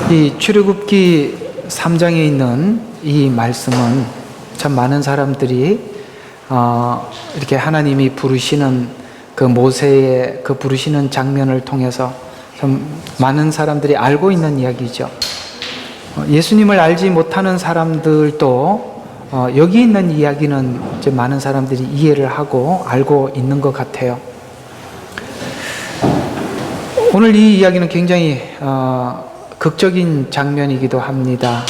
이 출애굽기 3장에 있는 이 말씀은 참 많은 사람들이 이렇게 하나님이 부르시는 그 모세의 그 부르시는 장면을 통해서 참 많은 사람들이 알고 있는 이야기죠. 예수님을 알지 못하는 사람들도 여기 있는 이야기는 이제 많은 사람들이 이해를 하고 알고 있는 것 같아요. 오늘 이 이야기는 굉장히 극적인 장면이기도 합니다.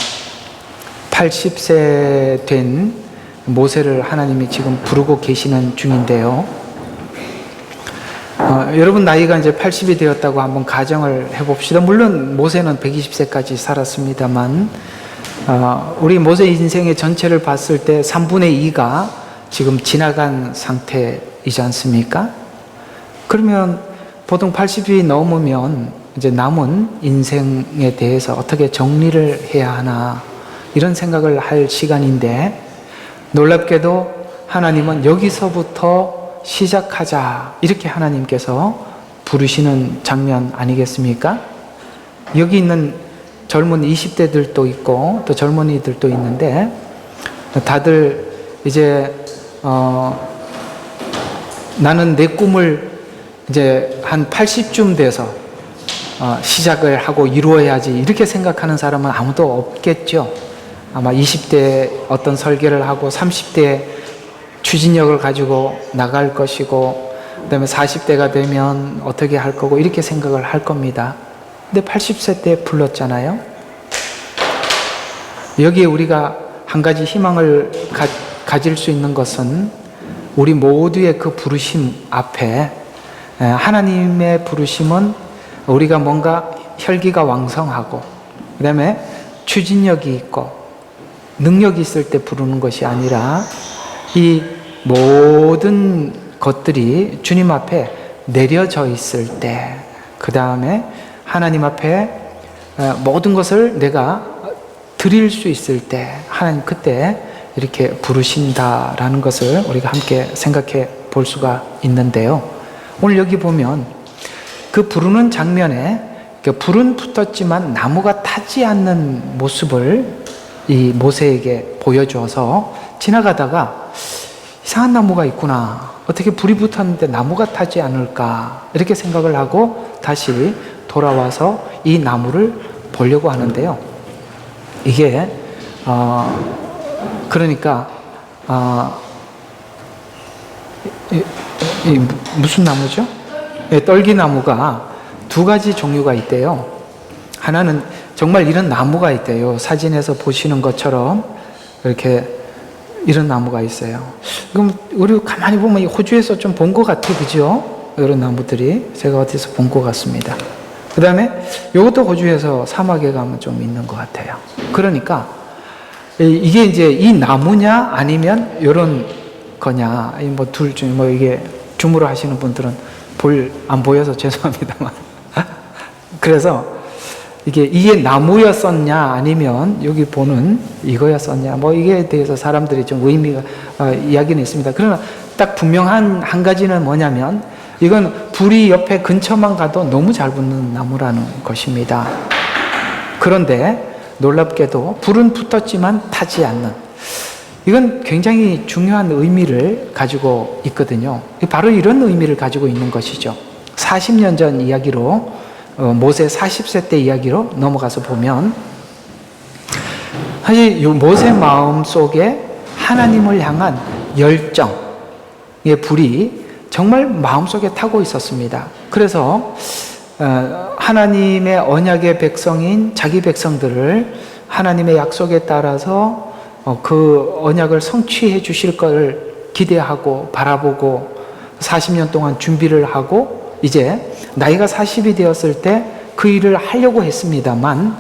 80세 된 모세를 하나님이 지금 부르고 계시는 중인데요. 여러분 나이가 이제 80이 되었다고 한번 가정을 해봅시다. 물론 모세는 120세까지 살았습니다만 우리 모세 인생의 전체를 봤을 때 3분의 2가 지금 지나간 상태이지 않습니까? 그러면 보통 80이 넘으면 이제 남은 인생에 대해서 어떻게 정리를 해야 하나 이런 생각을 할 시간인데, 놀랍게도 하나님은 여기서부터 시작하자 이렇게 하나님께서 부르시는 장면 아니겠습니까? 여기 있는 젊은 20대들도 있고 또 젊은이들도 있는데 다들 이제 나는 내 꿈을 이제 한 80쯤 돼서 시작을 하고 이루어야지 이렇게 생각하는 사람은 아무도 없겠죠. 아마 20대에 어떤 설계를 하고 30대에 추진력을 가지고 나갈 것이고 그 다음에 40대가 되면 어떻게 할 거고 이렇게 생각을 할 겁니다. 근데 80세 때 불렀잖아요. 여기에 우리가 한 가지 희망을 가질 수 있는 것은 우리 모두의 그 부르심 앞에 하나님의 부르심은 우리가 뭔가 혈기가 왕성하고 그 다음에 추진력이 있고 능력이 있을 때 부르는 것이 아니라 이 모든 것들이 주님 앞에 내려져 있을 때, 그 다음에 하나님 앞에 모든 것을 내가 드릴 수 있을 때 하나님 그때 이렇게 부르신다라는 것을 우리가 함께 생각해 볼 수가 있는데요. 오늘 여기 보면 그 부르는 장면에 불은 붙었지만 나무가 타지 않는 모습을 이 모세에게 보여주어서 지나가다가 이상한 나무가 있구나, 어떻게 불이 붙었는데 나무가 타지 않을까 이렇게 생각을 하고 다시 돌아와서 이 나무를 보려고 하는데요. 이게 그러니까 무슨 나무죠? 떨기나무가 두 가지 종류가 있대요. 하나는 정말 이런 나무가 있대요. 사진에서 보시는 것처럼 이렇게 이런 나무가 있어요. 그럼 우리 가만히 보면 호주에서 좀 본 것 같아, 그죠? 이런 나무들이 제가 어디서 본 것 같습니다. 그 다음에 이것도 호주에서 사막에 가면 좀 있는 것 같아요. 그러니까 이게 이제 이 나무냐 아니면 이런 거냐, 뭐 둘 중에 뭐 이게 줌으로 하시는 분들은 안 보여서 죄송합니다만 그래서 이게 나무였었냐 아니면 여기 보는 이거였었냐 뭐 이게 대해서 사람들이 좀 의미가 이야기는 있습니다. 그러나 딱 분명한 한 가지는 뭐냐면 이건 불이 옆에 근처만 가도 너무 잘 붙는 나무라는 것입니다. 그런데 놀랍게도 불은 붙었지만 타지 않는, 이건 굉장히 중요한 의미를 가지고 있거든요. 바로 이런 의미를 가지고 있는 것이죠. 40년 전 이야기로 모세 40세 때 이야기로 넘어가서 보면 사실 이 모세 마음 속에 하나님을 향한 열정의 불이 정말 마음속에 타고 있었습니다. 그래서 하나님의 언약의 백성인 자기 백성들을 하나님의 약속에 따라서 그 언약을 성취해 주실 것을 기대하고 바라보고 40년 동안 준비를 하고 이제 나이가 40이 되었을 때 그 일을 하려고 했습니다만,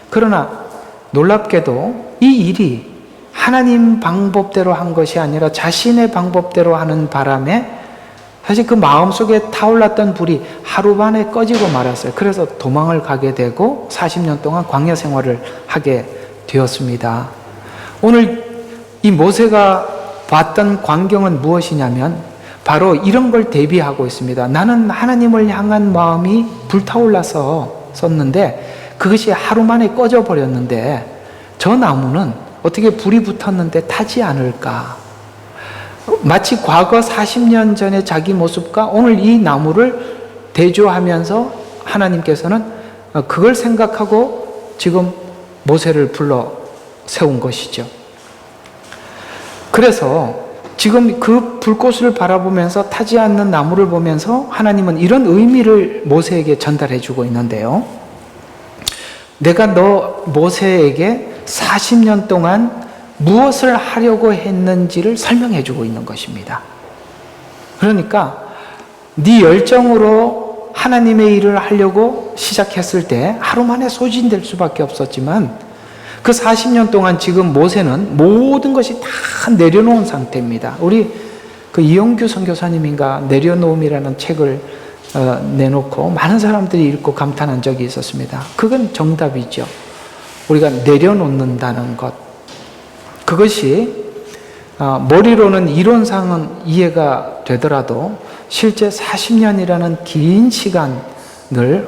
그러나 놀랍게도 이 일이 하나님 방법대로 한 것이 아니라 자신의 방법대로 하는 바람에 사실 그 마음속에 타올랐던 불이 하루만에 꺼지고 말았어요. 그래서 도망을 가게 되고 40년 동안 광야 생활을 하게 되었습니다. 오늘 이 모세가 봤던 광경은 무엇이냐면 바로 이런 걸 대비하고 있습니다. 나는 하나님을 향한 마음이 불타올라서 썼는데 그것이 하루 만에 꺼져 버렸는데 저 나무는 어떻게 불이 붙었는데 타지 않을까? 마치 과거 40년 전의 자기 모습과 오늘 이 나무를 대조하면서 하나님께서는 그걸 생각하고 지금 모세를 불러 세운 것이죠. 그래서 지금 그 불꽃을 바라보면서 타지 않는 나무를 보면서 하나님은 이런 의미를 모세에게 전달해 주고 있는데요. 내가 너 모세에게 40년 동안 무엇을 하려고 했는지를 설명해 주고 있는 것입니다. 그러니까 네 열정으로 하나님의 일을 하려고 시작했을 때 하루 만에 소진될 수밖에 없었지만 그 40년 동안 지금 모세는 모든 것이 다 내려놓은 상태입니다. 우리 그 이용규 선교사님인가 내려놓음이라는 책을 내놓고 많은 사람들이 읽고 감탄한 적이 있었습니다. 그건 정답이죠. 우리가 내려놓는다는 것. 그것이 머리로는 이론상은 이해가 되더라도 실제 40년이라는 긴 시간을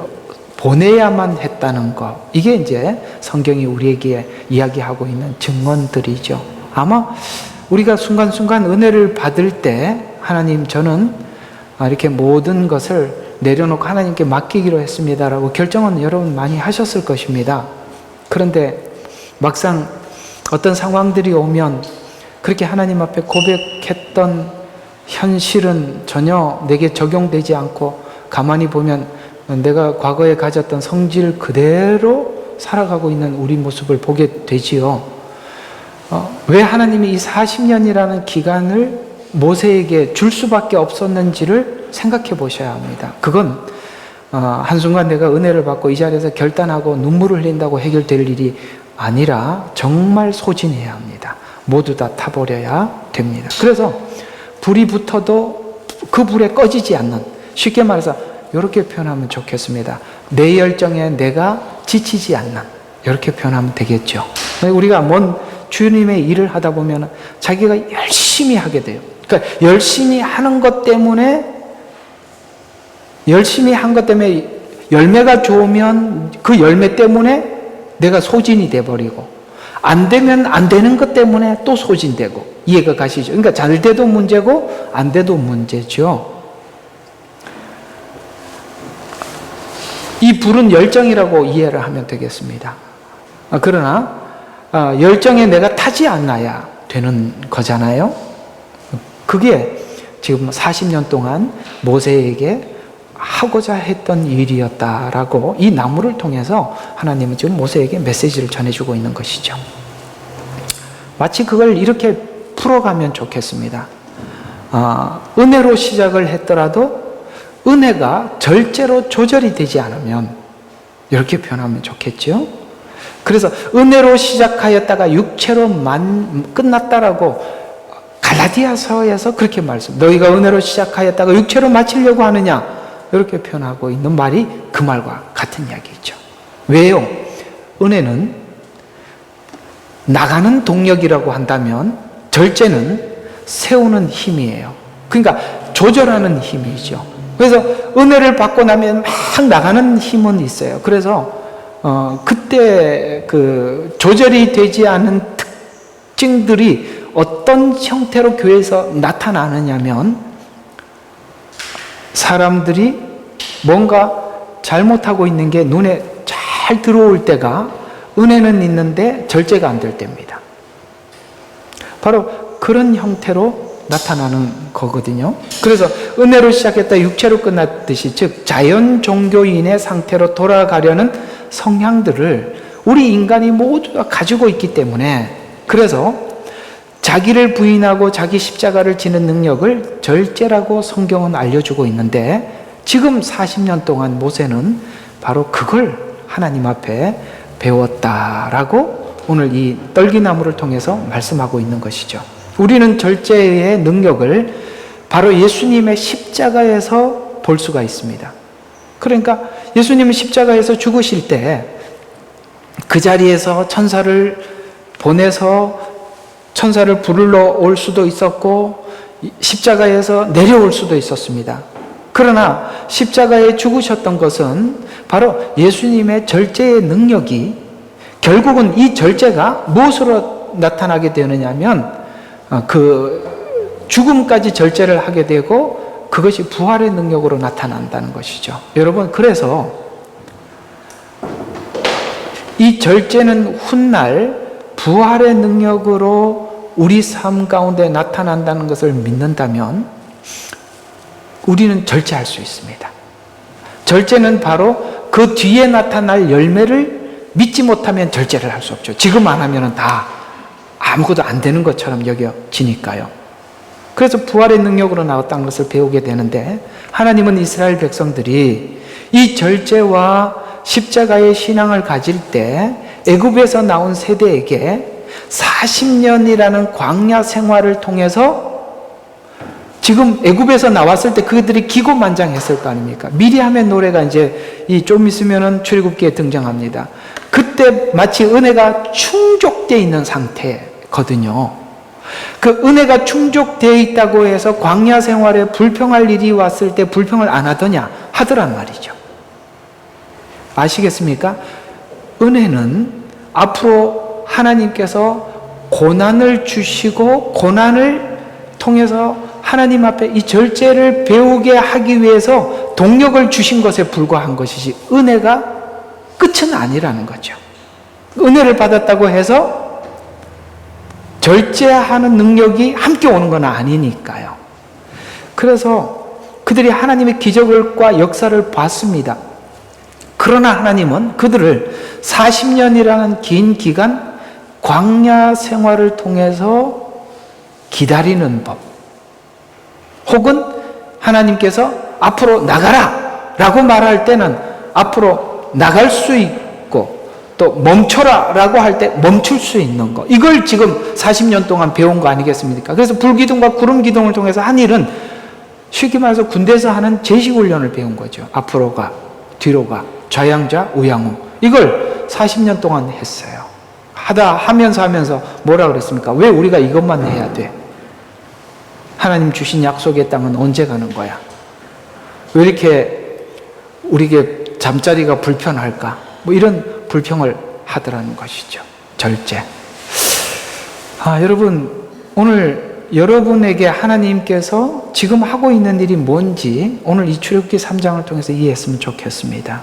보내야만 했다는 것. 이게 이제 성경이 우리에게 이야기하고 있는 증언들이죠. 아마 우리가 순간순간 은혜를 받을 때 하나님 저는 이렇게 모든 것을 내려놓고 하나님께 맡기기로 했습니다라고 결정은 여러분 많이 하셨을 것입니다. 그런데 막상 어떤 상황들이 오면 그렇게 하나님 앞에 고백했던 현실은 전혀 내게 적용되지 않고 가만히 보면 내가 과거에 가졌던 성질 그대로 살아가고 있는 우리 모습을 보게 되지요. 왜 하나님이 이 40년이라는 기간을 모세에게 줄 수밖에 없었는지를 생각해 보셔야 합니다. 그건 한순간 내가 은혜를 받고 이 자리에서 결단하고 눈물을 흘린다고 해결될 일이 아니라 정말 소진해야 합니다. 모두 다 타버려야 됩니다. 그래서 불이 붙어도 그 불에 꺼지지 않는, 쉽게 말해서 이렇게 표현하면 좋겠습니다. 내 열정에 내가 지치지 않는, 이렇게 표현하면 되겠죠. 우리가 뭔 주님의 일을 하다 보면 자기가 열심히 하게 돼요. 그러니까 열심히 하는 것 때문에 열매가 좋으면 그 열매 때문에 내가 소진이 돼버리고 안 되면 안 되는 것 때문에 또 소진되고, 이해가 가시죠? 그러니까 잘 돼도 문제고 안 돼도 문제죠. 이 불은 열정이라고 이해를 하면 되겠습니다. 그러나 열정에 내가 타지 않아야 되는 거잖아요. 그게 지금 40년 동안 모세에게 하고자 했던 일이었다라고 이 나무를 통해서 하나님은 지금 모세에게 메시지를 전해주고 있는 것이죠. 마치 그걸 이렇게 풀어가면 좋겠습니다. 은혜로 시작을 했더라도 은혜가 절제로 조절이 되지 않으면, 이렇게 표현하면 좋겠죠. 그래서 은혜로 시작하였다가 육체로 끝났다라고 갈라디아서에서 그렇게 말씀, 너희가 은혜로 시작하였다가 육체로 마치려고 하느냐, 이렇게 표현하고 있는 말이 그 말과 같은 이야기죠. 왜요? 은혜는 나가는 동력이라고 한다면 절제는 세우는 힘이에요. 그러니까 조절하는 힘이죠. 그래서 은혜를 받고 나면 막 나가는 힘은 있어요. 그래서 그때 그 조절이 되지 않은 특징들이 어떤 형태로 교회에서 나타나느냐면, 사람들이 뭔가 잘못하고 있는 게 눈에 잘 들어올 때가 은혜는 있는데 절제가 안 될 때입니다. 바로 그런 형태로 나타나는 거거든요. 그래서 은혜로 시작했다 육체로 끝났듯이, 즉 자연 종교인의 상태로 돌아가려는 성향들을 우리 인간이 모두가 가지고 있기 때문에, 그래서 자기를 부인하고 자기 십자가를 지는 능력을 절제라고 성경은 알려주고 있는데, 지금 40년 동안 모세는 바로 그걸 하나님 앞에 배웠다라고 오늘 이 떨기나무를 통해서 말씀하고 있는 것이죠. 우리는 절제의 능력을 바로 예수님의 십자가에서 볼 수가 있습니다. 그러니까 예수님이 십자가에서 죽으실 때 그 자리에서 천사를 보내서 천사를 부르러 올 수도 있었고 십자가에서 내려올 수도 있었습니다. 그러나 십자가에 죽으셨던 것은 바로 예수님의 절제의 능력이 결국은 이 절제가 무엇으로 나타나게 되느냐면 그 죽음까지 절제를 하게 되고 그것이 부활의 능력으로 나타난다는 것이죠. 여러분, 그래서 이 절제는 훗날 부활의 능력으로 우리 삶 가운데 나타난다는 것을 믿는다면 우리는 절제할 수 있습니다. 절제는 바로 그 뒤에 나타날 열매를 믿지 못하면 절제를 할 수 없죠. 지금 안 하면 다 아무것도 안 되는 것처럼 여겨지니까요. 그래서 부활의 능력으로 나왔다는 것을 배우게 되는데, 하나님은 이스라엘 백성들이 이 절제와 십자가의 신앙을 가질 때 애굽에서 나온 세대에게 40년이라는 광야 생활을 통해서 지금 애굽에서 나왔을 때 그들이 기고만장했을 거 아닙니까? 미리암의 노래가 이제 좀 있으면은 출애굽기에 등장합니다. 그때 마치 은혜가 충족되어 있는 상태거든요. 그 은혜가 충족되어 있다고 해서 광야 생활에 불평할 일이 왔을 때 불평을 안 하더냐? 하더란 말이죠. 아시겠습니까? 은혜는 앞으로 하나님께서 고난을 주시고 고난을 통해서 하나님 앞에 이 절제를 배우게 하기 위해서 동력을 주신 것에 불과한 것이지 은혜가 끝은 아니라는 거죠. 은혜를 받았다고 해서 절제하는 능력이 함께 오는 건 아니니까요. 그래서 그들이 하나님의 기적과 역사를 봤습니다. 그러나 하나님은 그들을 40년이라는 긴 기간 광야 생활을 통해서 기다리는 법, 혹은 하나님께서 앞으로 나가라 라고 말할 때는 앞으로 나갈 수 있고 또 멈춰라 라고 할 때 멈출 수 있는 거, 이걸 지금 40년 동안 배운 거 아니겠습니까? 그래서 불기둥과 구름기둥을 통해서 한 일은 쉽게 말해서 군대에서 하는 제식훈련을 배운 거죠. 앞으로 가, 뒤로 가, 좌양좌, 우양우, 이걸 40년 동안 했어요. 하면서 뭐라 그랬습니까? 왜 우리가 이것만 해야 돼? 하나님 주신 약속의 땅은 언제 가는 거야? 왜 이렇게 우리에게 잠자리가 불편할까? 뭐 이런 불평을 하더라는 것이죠. 절제. 여러분, 오늘 여러분에게 하나님께서 지금 하고 있는 일이 뭔지 오늘 이 출애굽기 3장을 통해서 이해했으면 좋겠습니다.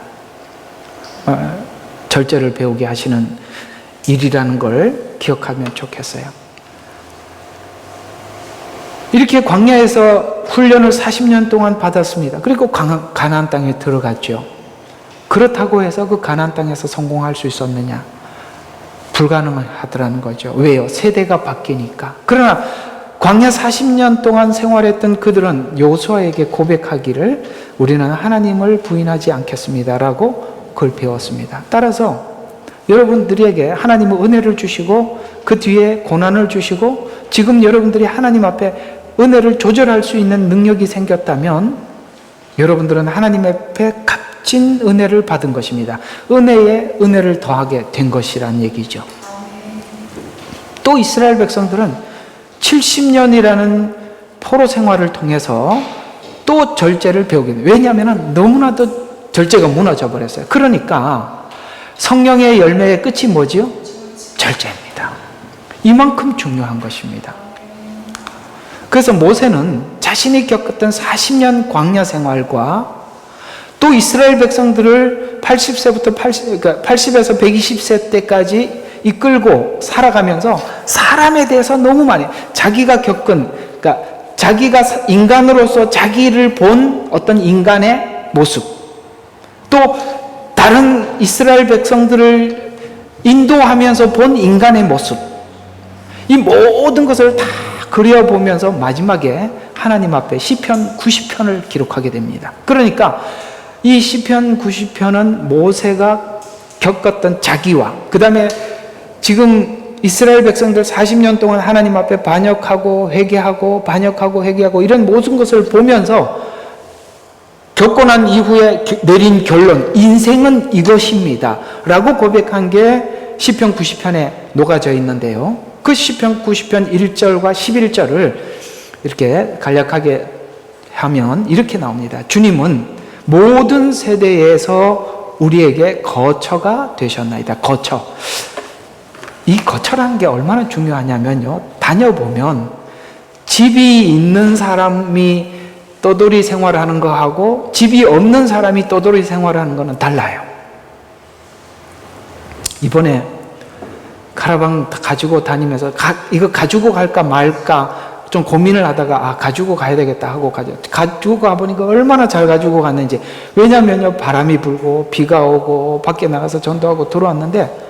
절제를 배우게 하시는 일이라는 걸 기억하면 좋겠어요. 이렇게 광야에서 훈련을 40년 동안 받았습니다. 그리고 가나안 땅에 들어갔죠. 그렇다고 해서 그 가나안 땅에서 성공할 수 있었느냐? 불가능하더라는 거죠. 왜요? 세대가 바뀌니까. 그러나 광야 40년 동안 생활했던 그들은 여호수아에게 고백하기를 우리는 하나님을 부인하지 않겠습니다라고 그걸 배웠습니다. 따라서 여러분들에게 하나님은 은혜를 주시고 그 뒤에 고난을 주시고 지금 여러분들이 하나님 앞에 은혜를 조절할 수 있는 능력이 생겼다면 여러분들은 하나님 앞에 값진 은혜를 받은 것입니다. 은혜에 은혜를 더하게 된 것이란 얘기죠. 또 이스라엘 백성들은 70년이라는 포로 생활을 통해서 또 절제를 배우게 돼요. 왜냐하면 너무나도 절제가 무너져 버렸어요. 그러니까 성령의 열매의 끝이 뭐지요? 절제입니다. 이만큼 중요한 것입니다. 그래서 모세는 자신이 겪었던 40년 광야 생활과 또 이스라엘 백성들을 80세부터 80에서 120세 때까지 이끌고 살아가면서 사람에 대해서 너무 많이 자기가 겪은, 그러니까 자기가 인간으로서 자기를 본 어떤 인간의 모습, 또 다른 이스라엘 백성들을 인도하면서 본 인간의 모습, 이 모든 것을 다 그려보면서 마지막에 하나님 앞에 시편 90편을 기록하게 됩니다. 그러니까 이 시편 90편은 모세가 겪었던 자기와 그 다음에 지금 이스라엘 백성들 40년 동안 하나님 앞에 반역하고 회개하고 반역하고 회개하고 이런 모든 것을 보면서 겪고 난 이후에 내린 결론, 인생은 이것입니다 라고 고백한 게 시편 90편에 녹아져 있는데요. 그 시편 90편 1절과 11절을 이렇게 간략하게 하면 이렇게 나옵니다. 주님은 모든 세대에서 우리에게 거처가 되셨나이다. 거처. 이 거처라는 게 얼마나 중요하냐면요. 다녀보면 집이 있는 사람이 떠돌이 생활하는 거하고 집이 없는 사람이 떠돌이 생활하는 거는 달라요. 이번에 카라반 가지고 다니면서 이거 가지고 갈까 말까 좀 고민을 하다가 가지고 가야 되겠다 하고 가지고 가보니까 얼마나 잘 가지고 갔는지. 왜냐면요, 바람이 불고 비가 오고 밖에 나가서 전도하고 들어왔는데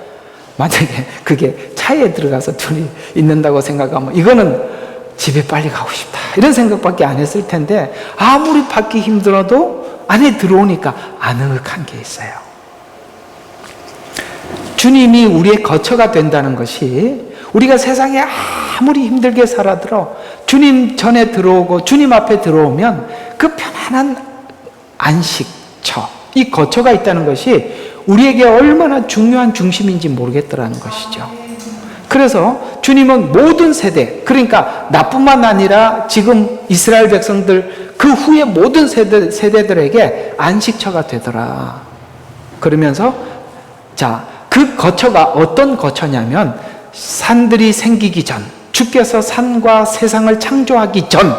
만약에 그게 차에 들어가서 둘이 있는다고 생각하면 이거는 집에 빨리 가고 싶다 이런 생각밖에 안 했을 텐데, 아무리 받기 힘들어도 안에 들어오니까 아늑한 게 있어요. 주님이 우리의 거처가 된다는 것이, 우리가 세상에 아무리 힘들게 살아들어 주님 전에 들어오고 주님 앞에 들어오면 그 편안한 안식처, 이 거처가 있다는 것이 우리에게 얼마나 중요한 중심인지 모르겠더라는 것이죠. 그래서 주님은 모든 세대, 그러니까 나뿐만 아니라 지금 이스라엘 백성들 그 후에 모든 세대들에게 안식처가 되더라. 그러면서 그 거처가 어떤 거처냐면, 산들이 생기기 전, 주께서 산과 세상을 창조하기 전,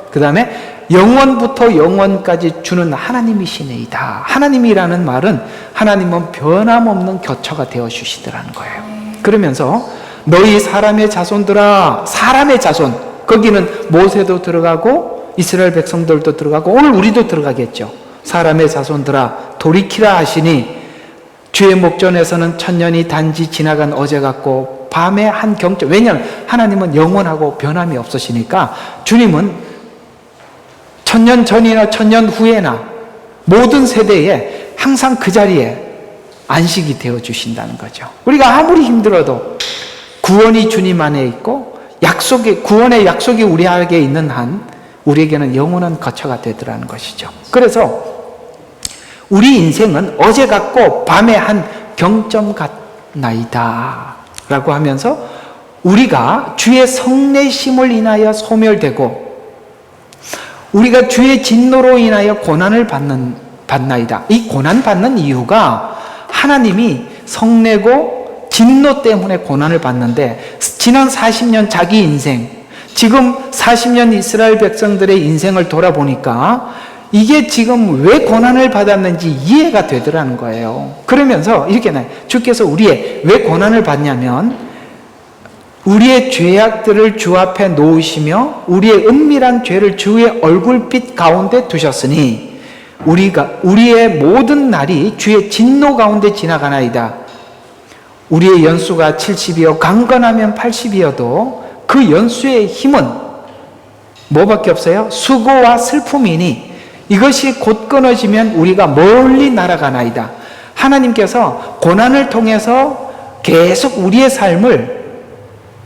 그 다음에 영원부터 영원까지 주는 하나님이시네이다. 하나님이라는 말은, 하나님은 변함없는 거처가 되어주시더라는 거예요. 그러면서 너희 사람의 자손들아, 사람의 자손, 거기는 모세도 들어가고 이스라엘 백성들도 들어가고 오늘 우리도 들어가겠죠. 사람의 자손들아 돌이키라 하시니, 주의 목전에서는 천년이 단지 지나간 어제 같고 밤의 한 경점. 왜냐하면 하나님은 영원하고 변함이 없으시니까 주님은 천년 전이나 천년 후에나 모든 세대에 항상 그 자리에 안식이 되어 주신다는 거죠. 우리가 아무리 힘들어도 구원이 주님 안에 있고 구원의 약속이 우리에게 있는 한 우리에게는 영원한 거처가 되더라는 것이죠. 그래서 우리 인생은 어제 같고 밤의 한 경점 같나이다 라고 하면서, 우리가 주의 성내심을 인하여 소멸되고 우리가 주의 진노로 인하여 고난을 받나이다. 이 고난 받는 이유가 하나님이 성내고 진노 때문에 고난을 받는데, 지난 40년 자기 인생, 지금 40년 이스라엘 백성들의 인생을 돌아보니까 이게 지금 왜 고난을 받았는지 이해가 되더라는 거예요. 그러면서 이렇게 나요. 주께서 왜 고난을 받냐면, 우리의 죄악들을 주 앞에 놓으시며 우리의 은밀한 죄를 주의 얼굴빛 가운데 두셨으니 우리의 모든 날이 주의 진노 가운데 지나가나이다. 우리의 연수가 70이요 강건하면 80이어도 그 연수의 힘은 뭐밖에 없어요? 수고와 슬픔이니 이것이 곧 끊어지면 우리가 멀리 날아가나이다. 하나님께서 고난을 통해서 계속 우리의 삶을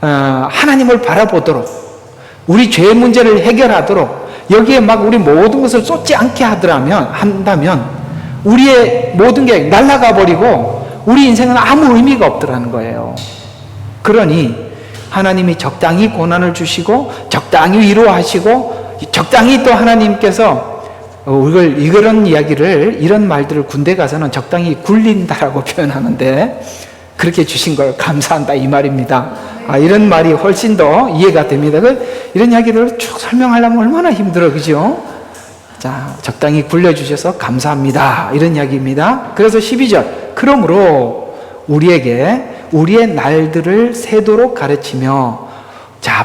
하나님을 바라보도록, 우리 죄의 문제를 해결하도록, 여기에 막 우리 모든 것을 쏟지 않게 한다면 우리의 모든 게 날아가 버리고 우리 인생은 아무 의미가 없더라는 거예요. 그러니 하나님이 적당히 고난을 주시고 적당히 위로하시고 적당히 또 하나님께서 이런 말들을 군대 가서는 적당히 굴린다라고 표현하는데, 그렇게 주신 걸 감사한다 이 말입니다. 이런 말이 훨씬 더 이해가 됩니다. 이런 이야기를 쭉 설명하려면 얼마나 힘들어, 그죠? 적당히 굴려주셔서 감사합니다 이런 이야기입니다. 그래서 12절, 그러므로 우리에게 우리의 날들을 세도록 가르치며,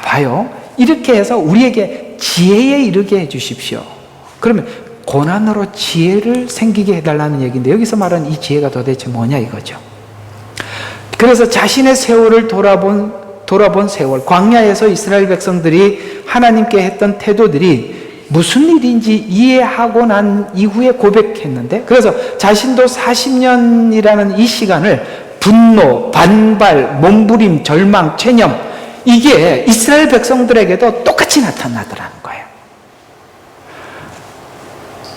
봐요, 이렇게 해서 우리에게 지혜에 이르게 해주십시오. 그러면 고난으로 지혜를 생기게 해달라는 얘기인데, 여기서 말하는 이 지혜가 도대체 뭐냐 이거죠. 그래서 자신의 세월을 돌아본 세월, 광야에서 이스라엘 백성들이 하나님께 했던 태도들이 무슨 일인지 이해하고 난 이후에 고백했는데, 그래서 자신도 40년이라는 이 시간을 분노, 반발, 몸부림, 절망, 체념, 이게 이스라엘 백성들에게도 똑같이 나타나더라는 거예요.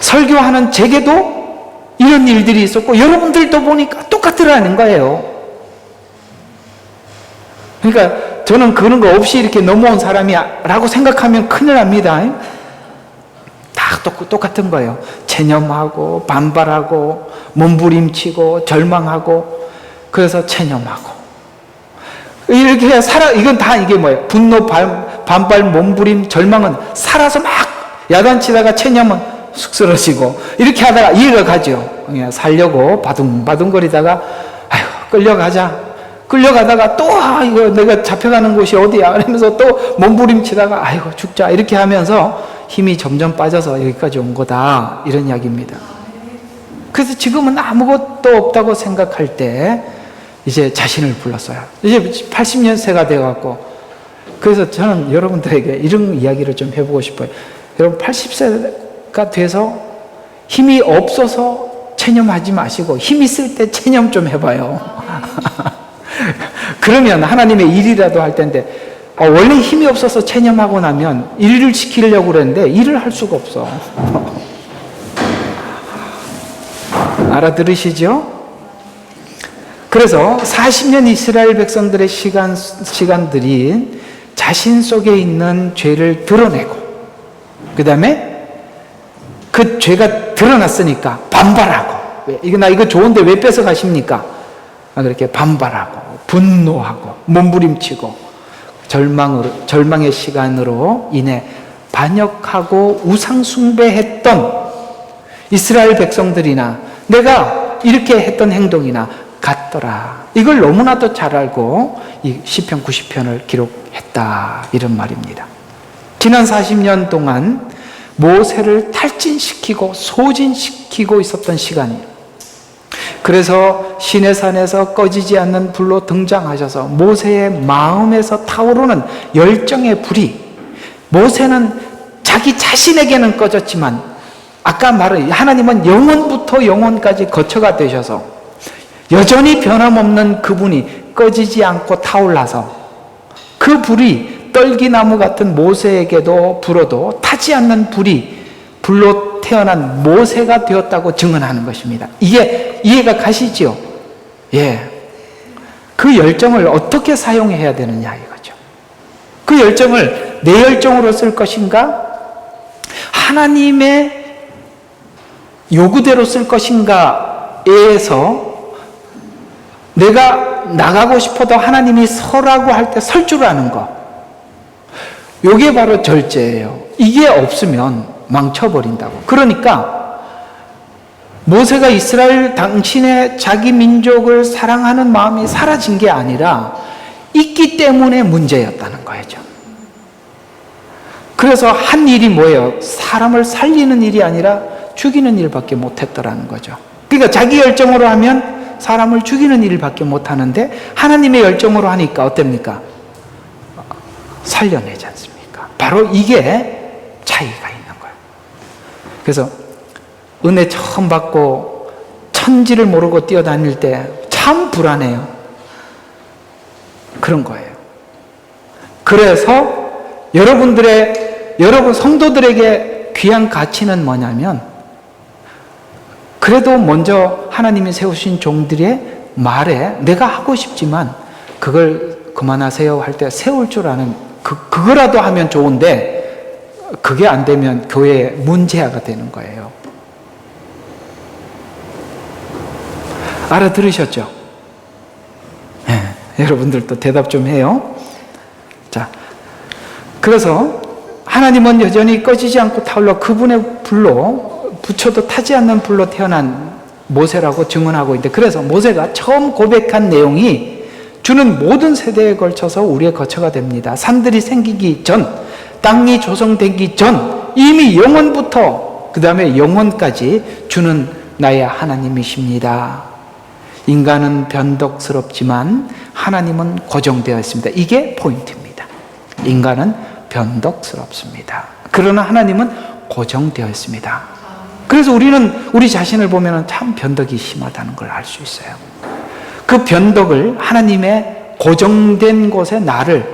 설교하는 제게도 이런 일들이 있었고 여러분들도 보니까 똑같더라는 거예요. 그러니까 저는 그런 거 없이 이렇게 넘어온 사람이라고 생각하면 큰일 납니다. 다 똑같은 거예요. 체념하고 반발하고 몸부림치고 절망하고 그래서 체념하고 이렇게 이건 다 이게 뭐예요? 분노, 반발, 몸부림, 절망은 살아서 막 야단치다가 체념은 쑥 쓰러지고 이렇게 하다가 이해가 가죠. 그냥 살려고 바둥바둥거리다가 아휴 끌려가다가 또 이거 내가 잡혀가는 곳이 어디야 이러면서 또 몸부림치다가 아이고 죽자 이렇게 하면서 힘이 점점 빠져서 여기까지 온 거다 이런 이야기입니다. 그래서 지금은 아무것도 없다고 생각할 때 이제 자신을 불렀어요. 이제 80년세가 되어갖고 그래서 저는 여러분들에게 이런 이야기를 좀 해보고 싶어요. 여러분 80세가 돼서 힘이 없어서 체념하지 마시고 힘 있을 때 체념 좀 해봐요. 그러면 하나님의 일이라도 할 텐데 원래 힘이 없어서 체념하고 나면 일을 시키려고 그랬는데 일을 할 수가 없어. 알아들으시죠? 그래서 40년 이스라엘 백성들의 시간들이 자신 속에 있는 죄를 드러내고 그 다음에 그 죄가 드러났으니까 반발하고 이거 좋은데 왜 뺏어가십니까? 그렇게 반발하고 분노하고 몸부림치고 절망의 시간으로 인해 반역하고 우상숭배했던 이스라엘 백성들이나 내가 이렇게 했던 행동이나 같더라. 이걸 너무나도 잘 알고 이 시편 90편을 기록했다 이런 말입니다. 지난 40년 동안 모세를 탈진시키고 소진시키고 있었던 시간이에요. 그래서 시내산에서 꺼지지 않는 불로 등장하셔서 모세의 마음에서 타오르는 열정의 불이 모세는 자기 자신에게는 꺼졌지만 아까 말한 하나님은 영원부터 영원까지 거처가 되셔서 여전히 변함없는 그분이 꺼지지 않고 타올라서 그 불이 떨기나무 같은 모세에게도 불어도 타지 않는 불로 태어난 모세가 되었다고 증언하는 것입니다. 이게 이해가 가시죠? 예. 그 열정을 어떻게 사용해야 되느냐 이거죠. 그 열정을 내 열정으로 쓸 것인가? 하나님의 요구대로 쓸 것인가에서 내가 나가고 싶어도 하나님이 서라고 할 때 설 줄 아는 거. 이게 바로 절제예요. 이게 없으면 망쳐버린다고. 그러니까 모세가 이스라엘 당신의 자기 민족을 사랑하는 마음이 사라진 게 아니라 있기 때문에 문제였다는 거죠. 그래서 한 일이 뭐예요? 사람을 살리는 일이 아니라 죽이는 일밖에 못했더라는 거죠. 그러니까 자기 열정으로 하면 사람을 죽이는 일밖에 못하는데 하나님의 열정으로 하니까 어떻습니까? 살려내지 않습니까? 바로 이게 차이가 있는 거예요. 그래서 은혜 처음 받고 천지를 모르고 뛰어다닐 때 참 불안해요. 그런 거예요. 그래서 여러분 성도들에게 귀한 가치는 뭐냐면 그래도 먼저 하나님이 세우신 종들의 말에 내가 하고 싶지만 그걸 그만하세요 할 때 세울 줄 아는 그거라도 하면 좋은데 그게 안 되면 교회에 문제아가 되는 거예요. 알아들으셨죠? 네, 여러분들도 대답 좀 해요. 자, 그래서 하나님은 여전히 꺼지지 않고 타올라 그분의 불로 붙여도 타지 않는 불로 태어난 모세라고 증언하고 있는데 그래서 모세가 처음 고백한 내용이 주는 모든 세대에 걸쳐서 우리의 거처가 됩니다. 산들이 생기기 전, 땅이 조성되기 전 이미 영원부터 그 다음에 영원까지 주는 나의 하나님이십니다. 인간은 변덕스럽지만 하나님은 고정되어 있습니다. 이게 포인트입니다. 인간은 변덕스럽습니다. 그러나 하나님은 고정되어 있습니다. 그래서 우리는 우리 자신을 보면 참 변덕이 심하다는 걸 알 수 있어요. 그 변덕을 하나님의 고정된 곳에 나를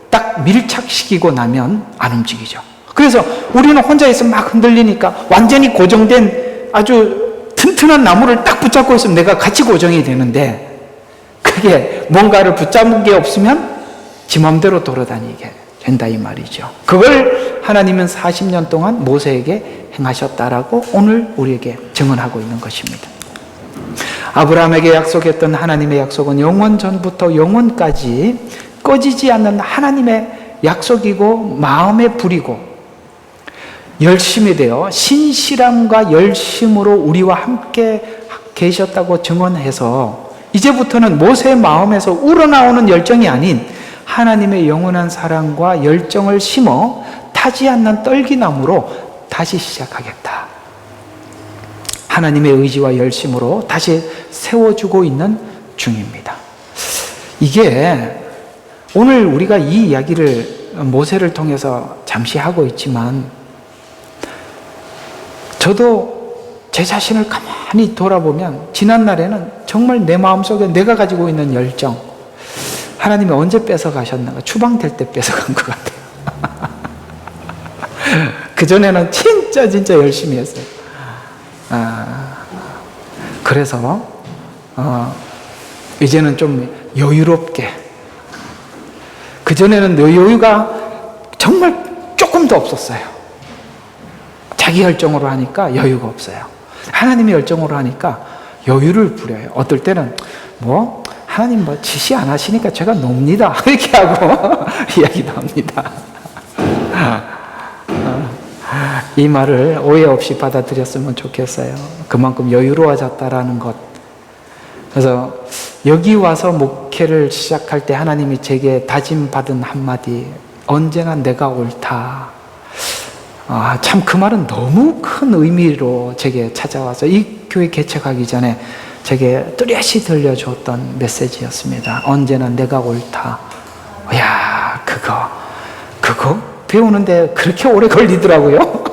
딱 밀착시키고 나면 안 움직이죠. 그래서 우리는 혼자 있으면 막 흔들리니까 완전히 고정된 아주 튼튼한 나무를 딱 붙잡고 있으면 내가 같이 고정이 되는데 그게 뭔가를 붙잡은 게 없으면 지 맘대로 돌아다니게 된다 이 말이죠. 그걸 하나님은 40년 동안 모세에게 행하셨다라고 오늘 우리에게 증언하고 있는 것입니다. 아브라함에게 약속했던 하나님의 약속은 영원 전부터 영원까지 꺼지지 않는 하나님의 약속이고 마음의 불이고 열심이 되어 신실함과 열심으로 우리와 함께 계셨다고 증언해서 이제부터는 모세의 마음에서 우러나오는 열정이 아닌 하나님의 영원한 사랑과 열정을 심어 타지 않는 떨기나무로 다시 시작하겠다. 하나님의 의지와 열심으로 다시 세워주고 있는 중입니다. 이게 오늘 우리가 이 이야기를 모세를 통해서 잠시 하고 있지만 저도 제 자신을 가만히 돌아보면 지난날에는 정말 내 마음속에 내가 가지고 있는 열정, 하나님이 언제 뺏어가셨는가? 추방될 때 뺏어간 것 같아요. 그전에는 진짜 열심히 했어요. 그래서 이제는 좀 여유롭게, 그전에는 내 여유가 정말 조금도 없었어요. 자기 열정으로 하니까 여유가 없어요. 하나님의 열정으로 하니까 여유를 부려요. 어떨 때는 하나님 지시 안 하시니까 제가 놉니다 이렇게 하고 이야기도 합니다. 이 말을 오해 없이 받아들였으면 좋겠어요. 그만큼 여유로워졌다라는 것. 그래서 여기 와서 목회를 시작할 때 하나님이 제게 다짐받은 한마디, 언제나 내가 옳다. 참 그 말은 너무 큰 의미로 제게 찾아와서 이 교회 개척하기 전에 제게 뚜렷이 들려줬던 메시지였습니다. 언제나 내가 옳다. 야, 그거 배우는데 그렇게 오래 걸리더라고요.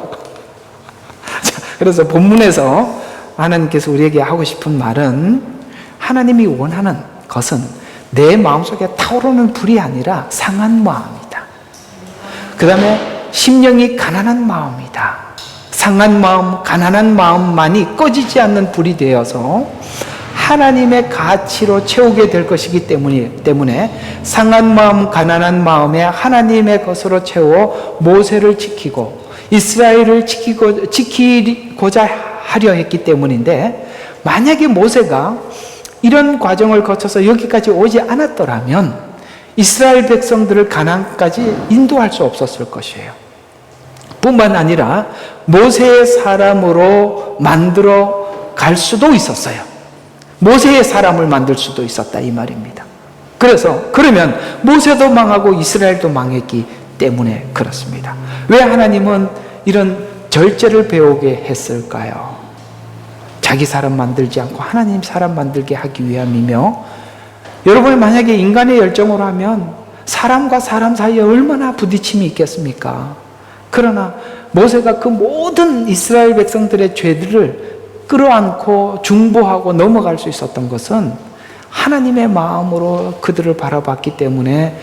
그래서 본문에서 하나님께서 우리에게 하고 싶은 말은 하나님이 원하는 것은 내 마음속에 타오르는 불이 아니라 상한 마음이다. 그 다음에 심령이 가난한 마음이다. 상한 마음, 가난한 마음만이 꺼지지 않는 불이 되어서 하나님의 가치로 채우게 될 것이기 때문에 상한 마음, 가난한 마음에 하나님의 것으로 채워 모세를 지키고 이스라엘을 지키고자 하려 했기 때문인데, 만약에 모세가 이런 과정을 거쳐서 여기까지 오지 않았더라면 이스라엘 백성들을 가나안까지 인도할 수 없었을 것이에요. 뿐만 아니라 모세의 사람으로 만들어 갈 수도 있었어요. 모세의 사람을 만들 수도 있었다 이 말입니다. 그러면 모세도 망하고 이스라엘도 망했기 때문에 그렇습니다. 왜 하나님은 이런 절제를 배우게 했을까요? 자기 사람 만들지 않고 하나님 사람 만들게 하기 위함이며, 여러분이 만약에 인간의 열정으로 하면 사람과 사람 사이에 얼마나 부딪힘이 있겠습니까? 그러나 모세가 그 모든 이스라엘 백성들의 죄들을 끌어안고 중보하고 넘어갈 수 있었던 것은 하나님의 마음으로 그들을 바라봤기 때문에,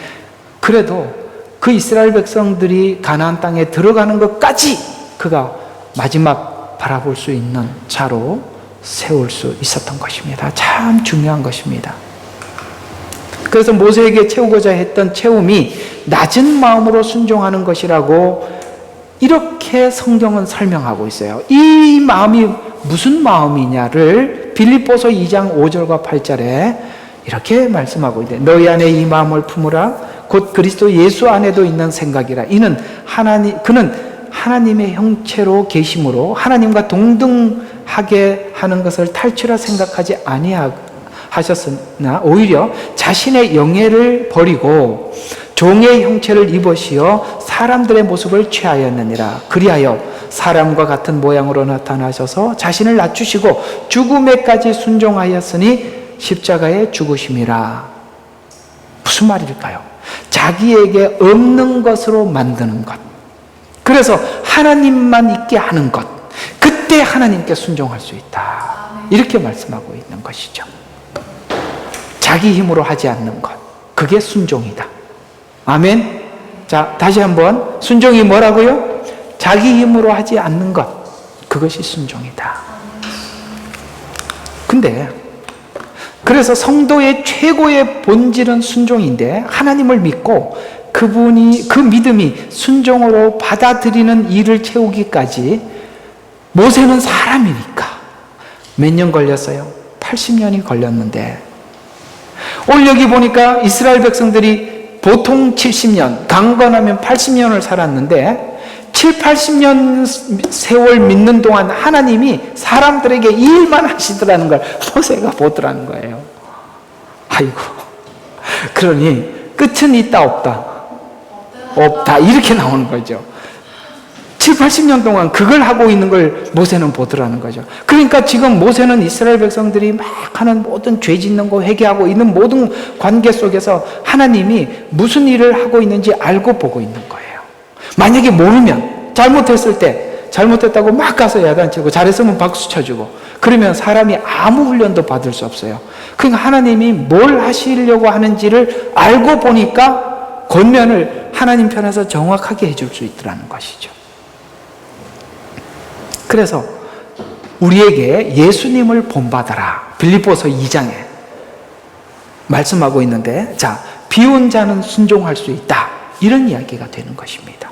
그래도 그 이스라엘 백성들이 가나안 땅에 들어가는 것까지 그가 마지막 바라볼 수 있는 자로 세울 수 있었던 것입니다. 참 중요한 것입니다. 그래서 모세에게 채우고자 했던 채움이 낮은 마음으로 순종하는 것이라고 이렇게 성경은 설명하고 있어요. 이 마음이 무슨 마음이냐를 빌립보서 2장 5절과 8절에 이렇게 말씀하고 있는데, 너희 안에 이 마음을 품으라. 곧 그리스도 예수 안에도 있는 생각이라. 그는 하나님의 형체로 계심으로 하나님과 동등하게 하는 것을 탈취라 생각하지 아니하셨으나 오히려 자신의 영예를 버리고 종의 형체를 입으시어 사람들의 모습을 취하였느니라. 그리하여 사람과 같은 모양으로 나타나셔서 자신을 낮추시고 죽음에까지 순종하였으니 십자가에 죽으심이라. 무슨 말일까요? 자기에게 없는 것으로 만드는 것. 그래서 하나님만 있게 하는 것. 그때 하나님께 순종할 수 있다. 이렇게 말씀하고 있는 것이죠. 자기 힘으로 하지 않는 것. 그게 순종이다. 아멘. 자, 다시 한번. 순종이 뭐라고요? 자기 힘으로 하지 않는 것. 그것이 순종이다. 근데 그래서 성도의 최고의 본질은 순종인데, 하나님을 믿고 그 믿음이 순종으로 받아들이는 일을 채우기까지 모세는 사람이니까 몇 년 걸렸어요? 80년이 걸렸는데, 오늘 여기 보니까 이스라엘 백성들이 보통 70년, 강건하면 80년을 살았는데 7, 80년 세월 믿는 동안 하나님이 사람들에게 이 일만 하시더라는 걸 모세가 보더라는 거예요. 아이고, 그러니 끝은 있다 없다? 없다, 이렇게 나오는 거죠. 7, 80년 동안 그걸 하고 있는 걸 모세는 보더라는 거죠. 그러니까 지금 모세는 이스라엘 백성들이 막 하는 모든 죄 짓는 거, 회개하고 있는 모든 관계 속에서 하나님이 무슨 일을 하고 있는지 알고 보고 있는 거예요. 만약에 모르면, 잘못했을 때 잘못했다고 막 가서 야단치고, 잘했으면 박수 쳐주고, 그러면 사람이 아무 훈련도 받을 수 없어요. 그러니까 하나님이 뭘 하시려고 하는지를 알고 보니까 권면을 하나님 편에서 정확하게 해줄 수 있더라는 것이죠. 그래서 우리에게 예수님을 본받아라, 빌립보서 2장에 말씀하고 있는데, 자, 비운 자는 순종할 수 있다, 이런 이야기가 되는 것입니다.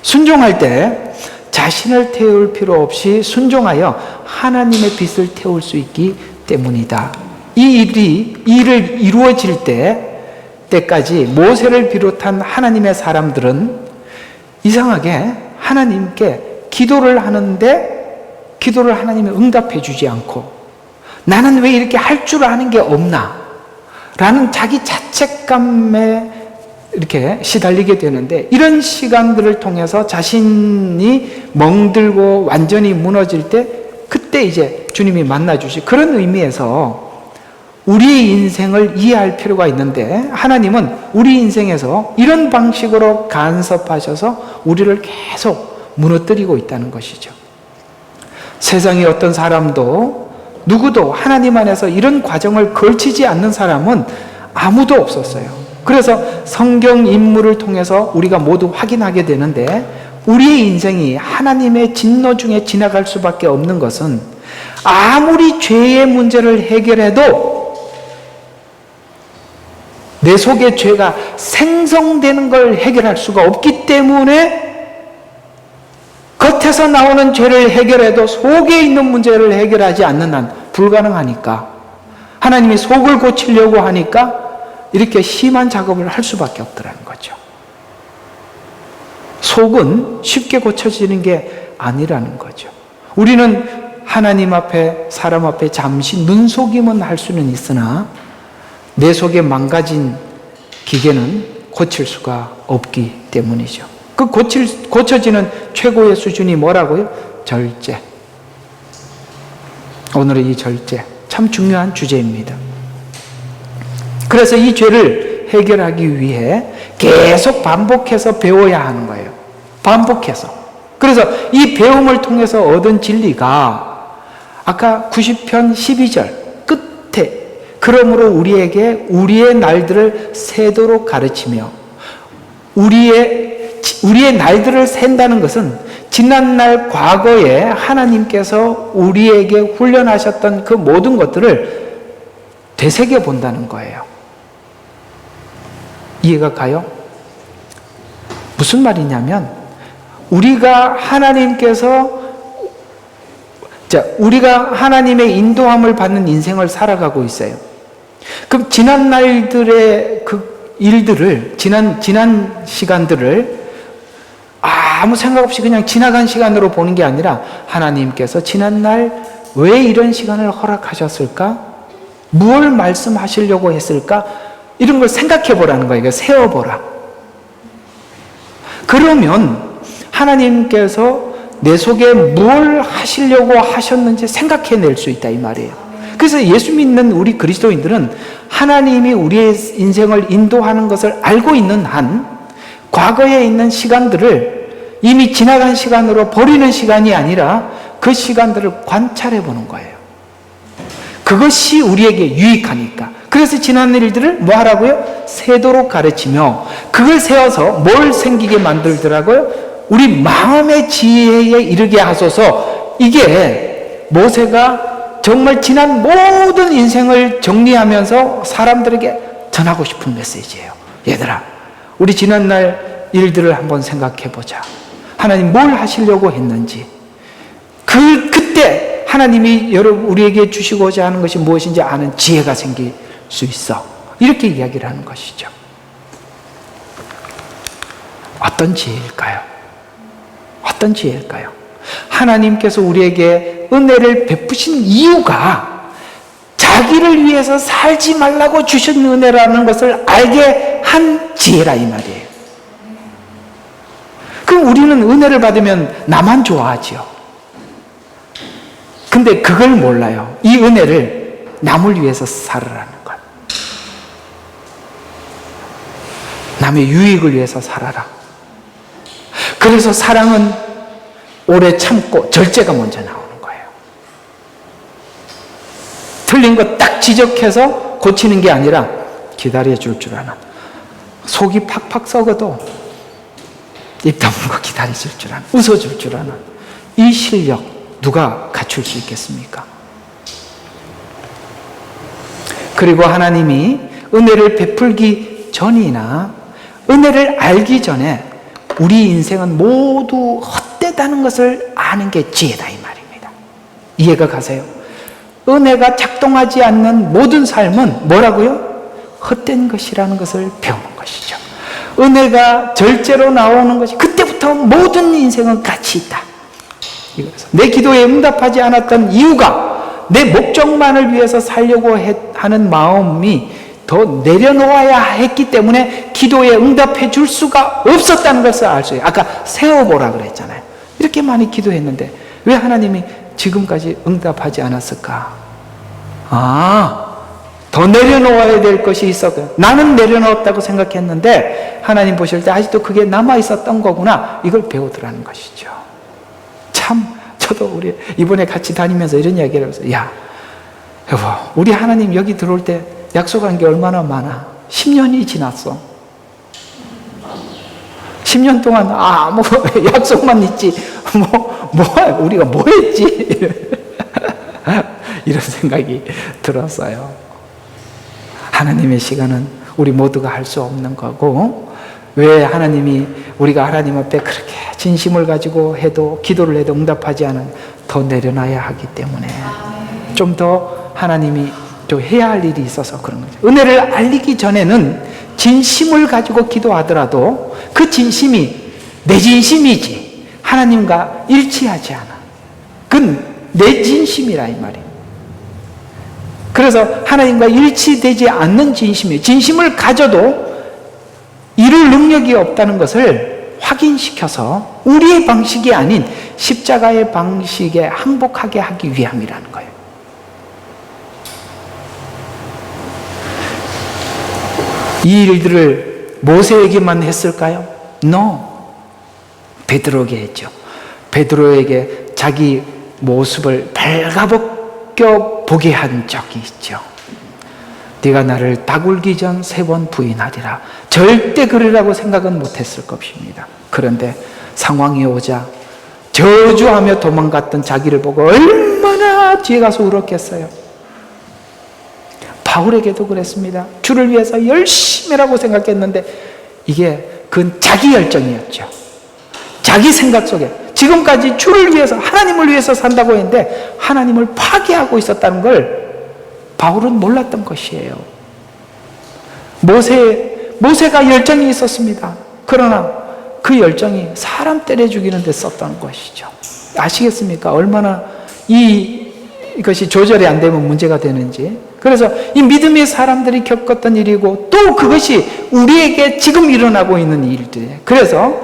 순종할 때 자신을 태울 필요 없이 순종하여 하나님의 빛을 태울 수 있기 때문이다. 이 일을 이루어질 때까지 모세를 비롯한 하나님의 사람들은 이상하게 하나님께 기도를 하는데 기도를 하나님이 응답해 주지 않고, 나는 왜 이렇게 할 줄 아는 게 없나? 라는 자기 자책감에 이렇게 시달리게 되는데, 이런 시간들을 통해서 자신이 멍들고 완전히 무너질 때, 그때 이제 주님이 만나주시, 그런 의미에서 우리의 인생을 이해할 필요가 있는데, 하나님은 우리 인생에서 이런 방식으로 간섭하셔서 우리를 계속 무너뜨리고 있다는 것이죠. 세상의 어떤 사람도, 누구도 하나님 안에서 이런 과정을 걸치지 않는 사람은 아무도 없었어요. 그래서 성경 인물을 통해서 우리가 모두 확인하게 되는데, 우리의 인생이 하나님의 진노 중에 지나갈 수밖에 없는 것은, 아무리 죄의 문제를 해결해도 내 속에 죄가 생성되는 걸 해결할 수가 없기 때문에, 겉에서 나오는 죄를 해결해도 속에 있는 문제를 해결하지 않는 한 불가능하니까, 하나님이 속을 고치려고 하니까 이렇게 심한 작업을 할 수밖에 없더라는 거죠. 속은 쉽게 고쳐지는 게 아니라는 거죠. 우리는 하나님 앞에, 사람 앞에 잠시 눈속임은 할 수는 있으나 내 속에 망가진 기계는 고칠 수가 없기 때문이죠. 그 고쳐지는 최고의 수준이 뭐라고요? 절제. 오늘의 이 절제, 참 중요한 주제입니다. 그래서 이 죄를 해결하기 위해 계속 반복해서 배워야 하는 거예요. 반복해서. 그래서 이 배움을 통해서 얻은 진리가 아까 90편 12절 끝에, 그러므로 우리에게 우리의 날들을 세도록 가르치며, 우리의 날들을 센다는 것은 지난날 과거에 하나님께서 우리에게 훈련하셨던 그 모든 것들을 되새겨 본다는 거예요. 이해가 가요? 무슨 말이냐면, 우리가 하나님의 인도함을 받는 인생을 살아가고 있어요. 그럼 지난 날들의 그 일들을, 지난 시간들을 아무 생각 없이 그냥 지나간 시간으로 보는 게 아니라, 하나님께서 지난날 왜 이런 시간을 허락하셨을까? 무엇을 말씀하시려고 했을까? 이런 걸 생각해 보라는 거예요. 세어보라. 그러면 하나님께서 내 속에 뭘 하시려고 하셨는지 생각해낼 수 있다, 이 말이에요. 그래서 예수 믿는 우리 그리스도인들은 하나님이 우리의 인생을 인도하는 것을 알고 있는 한, 과거에 있는 시간들을 이미 지나간 시간으로 버리는 시간이 아니라 그 시간들을 관찰해 보는 거예요. 그것이 우리에게 유익하니까. 그래서 지난 일들을 뭐 하라고요? 세도록 가르치며, 그걸 세워서 뭘 생기게 만들더라고요? 우리 마음의 지혜에 이르게 하소서. 이게 모세가 정말 지난 모든 인생을 정리하면서 사람들에게 전하고 싶은 메시지예요. 얘들아, 우리 지난날 일들을 한번 생각해 보자. 하나님 뭘 하시려고 했는지. 그때 하나님이 우리에게 주시고자 하는 것이 무엇인지 아는 지혜가 생길 수 있어. 이렇게 이야기를 하는 것이죠. 어떤 지혜일까요? 어떤 지혜일까요? 하나님께서 우리에게 은혜를 베푸신 이유가 자기를 위해서 살지 말라고 주신 은혜라는 것을 알게 한 지혜라 이 말이에요. 그럼 우리는 은혜를 받으면 나만 좋아하지요. 근데 그걸 몰라요. 이 은혜를 남을 위해서 살으라는 것. 남의 유익을 위해서 살아라. 그래서 사랑은 오래 참고 절제가 먼저 나오는 거예요. 틀린 거 딱 지적해서 고치는 게 아니라 기다려줄 줄 아는, 속이 팍팍 썩어도 입 다물고 기다려줄 줄 아는, 웃어줄 줄 아는 이 실력 누가 갖출 수 있겠습니까? 그리고 하나님이 은혜를 베풀기 전이나 은혜를 알기 전에 우리 인생은 모두 헛되다는 것을 아는 게 지혜다 이 말입니다. 이해가 가세요? 은혜가 작동하지 않는 모든 삶은 뭐라고요? 헛된 것이라는 것을 배우는 것이죠. 은혜가 절제로 나오는 것이 그때부터 모든 인생은 가치 있다. 이거죠. 내 기도에 응답하지 않았던 이유가 내 목적만을 위해서 살려고 하는 마음이 더 내려놓아야 했기 때문에 기도에 응답해 줄 수가 없었다는 것을 알 수 있어요. 아까 세워보라 그랬잖아요. 이렇게 많이 기도했는데 왜 하나님이 지금까지 응답하지 않았을까? 더 내려놓아야 될 것이 있었고 나는 내려놓았다고 생각했는데 하나님 보실 때 아직도 그게 남아있었던 거구나. 이걸 배우더라는 것이죠. 참 저도 우리 이번에 같이 다니면서 이런 이야기를 했어요. 야 여보, 우리 하나님 여기 들어올 때 약속한 게 얼마나 많아. 10년이 지났어. 10년 동안 약속만 있지 우리가 뭐 했지? 이런 생각이 들었어요. 하나님의 시간은 우리 모두가 할 수 없는 거고, 왜 하나님이 우리가 하나님 앞에 그렇게 진심을 가지고 해도 기도를 해도 응답하지 않은, 더 내려놔야 하기 때문에 좀 더 하나님이 또 해야 할 일이 있어서 그런 거죠. 은혜를 알리기 전에는 진심을 가지고 기도하더라도 그 진심이 내 진심이지 하나님과 일치하지 않아. 그건 내 진심이라 이 말이에요. 그래서 하나님과 일치되지 않는 진심이에요. 진심을 가져도 이룰 능력이 없다는 것을 확인시켜서 우리의 방식이 아닌 십자가의 방식에 항복하게 하기 위함이라는 거예요. 이 일들을 모세에게만 했을까요? No. 베드로에게 했죠. 베드로에게 자기 모습을 발가벗겨 보게 한 적이 있죠. 네가 나를 딱 울기 전 3번 부인하리라. 절대 그러라고 생각은 못했을 것입니다. 그런데 상황이 오자 저주하며 도망갔던 자기를 보고 얼마나 뒤에 가서 울었겠어요. 바울에게도 그랬습니다. 주를 위해서 열심히 하라고 생각했는데 이게 그건 자기 열정이었죠. 자기 생각 속에 지금까지 주를 위해서 하나님을 위해서 산다고 했는데 하나님을 파괴하고 있었다는 걸 바울은 몰랐던 것이에요. 모세가 열정이 있었습니다. 그러나 그 열정이 사람 때려 죽이는 데 썼던 것이죠. 아시겠습니까? 얼마나 이것이 조절이 안 되면 문제가 되는지. 그래서 이 믿음의 사람들이 겪었던 일이고 또 그것이 우리에게 지금 일어나고 있는 일들이에요. 그래서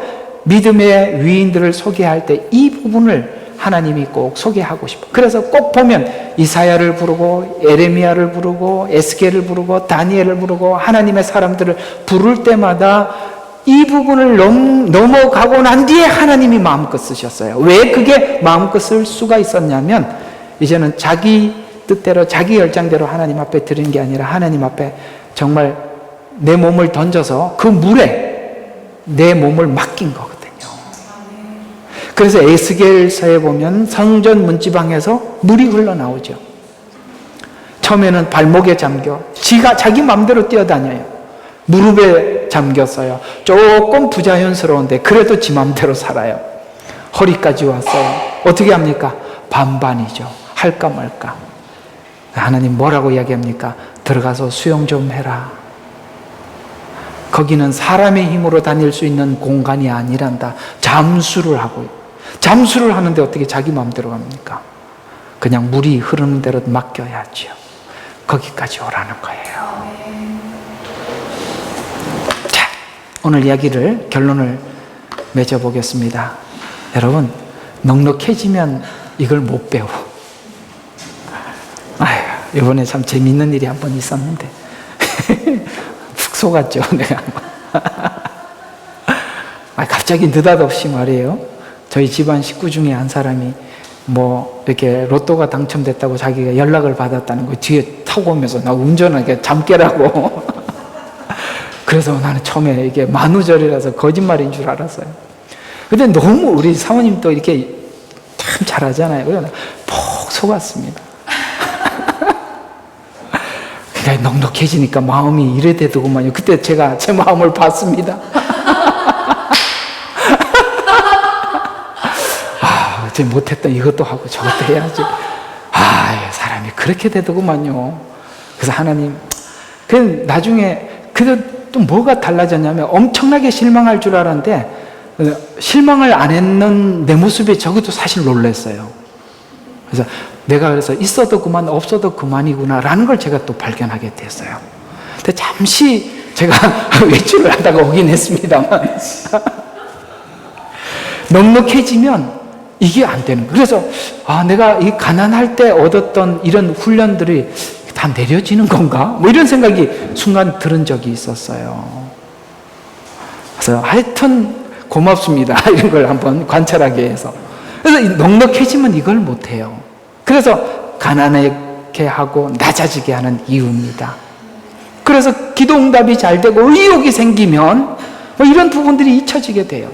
믿음의 위인들을 소개할 때 이 부분을 하나님이 꼭 소개하고 싶어요. 그래서 꼭 보면 이사야를 부르고 에레미야를 부르고 에스겔을 부르고 다니엘을 부르고 하나님의 사람들을 부를 때마다 이 부분을 넘어가고 난 뒤에 하나님이 마음껏 쓰셨어요. 왜 그게 마음껏 쓸 수가 있었냐면 이제는 자기 뜻대로 자기 열정대로 하나님 앞에 드리는 게 아니라 하나님 앞에 정말 내 몸을 던져서 그 물에 내 몸을 맡긴 거거든요. 그래서 에스겔서에 보면 성전 문지방에서 물이 흘러나오죠. 처음에는 발목에 잠겨 자기 마음대로 뛰어다녀요. 무릎에 잠겼어요. 조금 부자연스러운데 그래도 지 마음대로 살아요. 허리까지 왔어요. 어떻게 합니까? 반반이죠. 할까 말까. 하나님 뭐라고 이야기합니까? 들어가서 수영 좀 해라. 거기는 사람의 힘으로 다닐 수 있는 공간이 아니란다. 잠수를 하고요. 잠수를 하는데 어떻게 자기 마음대로 갑니까? 그냥 물이 흐르는 대로 맡겨야지요. 거기까지 오라는 거예요. 자, 오늘 이야기를 결론을 맺어보겠습니다. 여러분, 넉넉해지면 이걸 못 배워. 아휴, 이번에 참 재밌는 일이 한 번 있었는데 푹 속았죠, 내가. 갑자기 느닷없이 말이에요. 저희 집안 식구 중에 한 사람이 뭐 이렇게 로또가 당첨됐다고 자기가 연락을 받았다는 거 뒤에 타고 오면서 나 운전하게 잠 깨라고. 그래서 나는 처음에 이게 만우절이라서 거짓말인 줄 알았어요. 근데 너무 우리 사모님도 이렇게 참 잘하잖아요. 그래서 푹 속았습니다. 그러니까 넉넉해지니까 마음이 이래 되더구만요. 그때 제가 제 마음을 봤습니다. 어제 못했던 이것도 하고 저것도 해야지. 사람이 그렇게 되더구만요. 그래서 하나님, 그 나중에 그래도 또 뭐가 달라졌냐면 엄청나게 실망할 줄 알았는데 실망을 안 했는 내 모습에 저것도 사실 놀랐어요. 그래서 내가 그래서 있어도 그만 없어도 그만이구나 라는 걸 제가 또 발견하게 됐어요. 근데 잠시 제가 외출을 하다가 오긴 했습니다만 넉넉해지면 이게 안 되는 거예요. 그래서 내가 이 가난할 때 얻었던 이런 훈련들이 다 내려지는 건가? 뭐 이런 생각이 순간 들은 적이 있었어요. 그래서 하여튼 고맙습니다. 이런 걸 한번 관찰하게 해서. 그래서 넉넉해지면 이걸 못해요. 그래서 가난하게 하고 낮아지게 하는 이유입니다. 그래서 기도 응답이 잘 되고 의욕이 생기면 뭐 이런 부분들이 잊혀지게 돼요.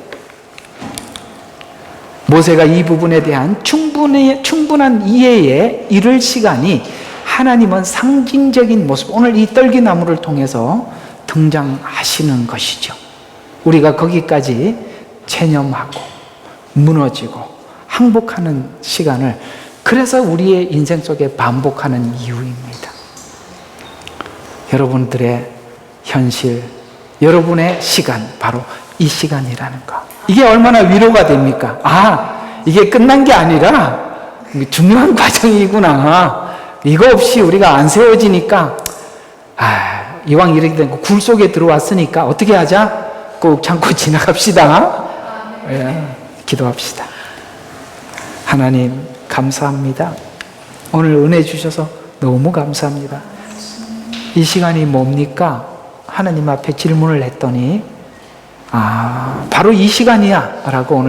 모세가 이 부분에 대한 충분한 이해에 이를 시간이 하나님은 상징적인 모습, 오늘 이 떨기나무를 통해서 등장하시는 것이죠. 우리가 거기까지 체념하고 무너지고 항복하는 시간을 그래서 우리의 인생 속에 반복하는 이유입니다. 여러분들의 현실, 여러분의 시간, 바로 이 시간이라는 거. 이게 얼마나 위로가 됩니까? 이게 끝난 게 아니라 중요한 과정이구나. 이거 없이 우리가 안 세워지니까 이왕 이렇게 된 거 굴 속에 들어왔으니까 어떻게 하자? 꼭 참고 지나갑시다. 기도합시다. 하나님 감사합니다. 오늘 은혜 주셔서 너무 감사합니다. 이 시간이 뭡니까? 하나님 앞에 질문을 했더니 바로 이 시간이야 라고 오늘